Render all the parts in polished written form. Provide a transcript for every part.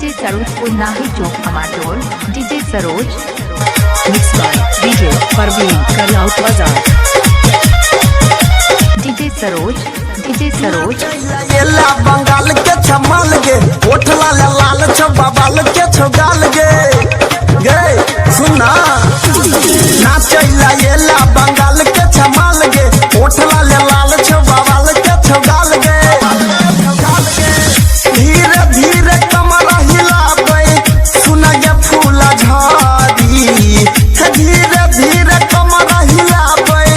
DJ Saroj Punahi Chowk Hamatol DJ Saroj Mixed by DJ Parveen Karnaut Bazaar. DJ Saroj येला बंगाल के छमाल गे ओठला लाल छबाल के छोगाल गे गे सुना नाचैला येला बंगाल के छमाल गे ओठला लाल छबाल के छोगाल गे धीरे धीरे कमर हिलाबै सुना गे फूला झाड़ी धीरे धीरे कमर हिलाबै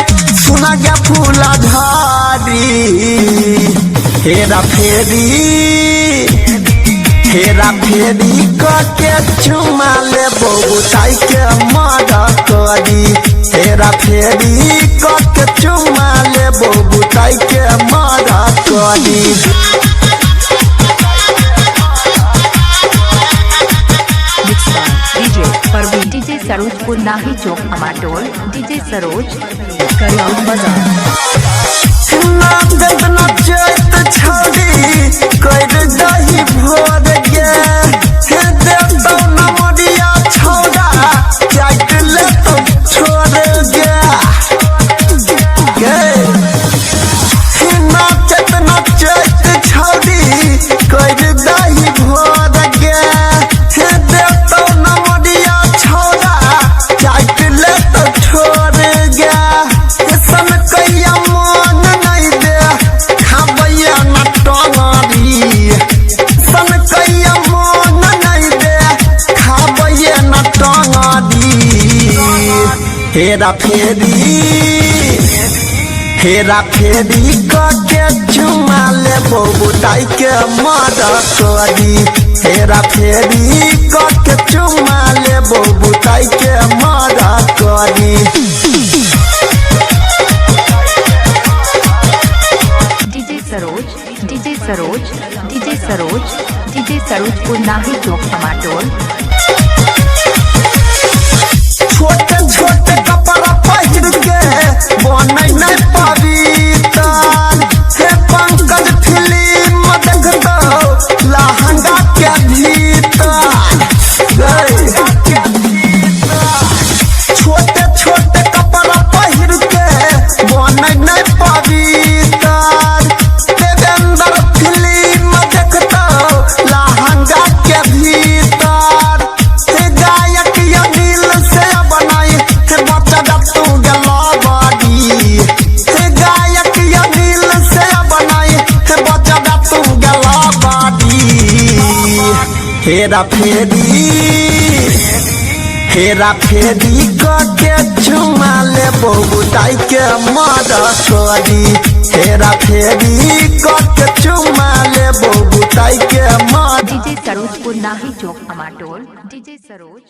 सुना गे फूला झाड़ी हेरा फेरी के चुमा ले बोबुताई के मारा करी हेरा फेरी के चुमा ले बोबुताई के मारा करी Mixed by DJ Parveen DJ Saroj Punahi Chowk Hamatol DJ Saroj Karnaut Bazaar. नाचत नाचत छौड़ी कर दही भोर गे हे देतो नमरिया छौड़ा चाट ले तो छोड़ गे गे नाचत नाचत छौड़ी कर दही भोर गे हे देतो नमरिया छौड़ा चाट ले तो छोड़ गे सन कैया मन नहीं दे खाबैया न टंगरी सन कैया मन नहीं दे खाबैया न टंगरी हेरा फेरी के चुमा ले बोबुताई के मारा करी हेरा फेरी के चुमा ले बोबुताई के मारा करी डीजे सरोज पुनाही चौक हमाटोल छोटे छोटे कपड़ा पहिर के बनै नहीं पवित्र हे पंकज फिल्म देख दो लहंगा के भीतर छोटे छोटे कपड़ा पहिर के बनै नहीं पवित्र देवेंद्र फिल्म देख दो लहंगा के भीतर हे गायक या दिल से बनाई हे बच्चा तू गला बाड़ी हे गायक या दिल से बनाई हे बच्चा तू गला बाड़ी हेरा फेरी के चुमा ले बोबुताई के मारा करी हेरा फेरी के चुमा ले बोबुताई के मारा डीजे सरोज पुनाही चौक हमाटोल डीजे सरोज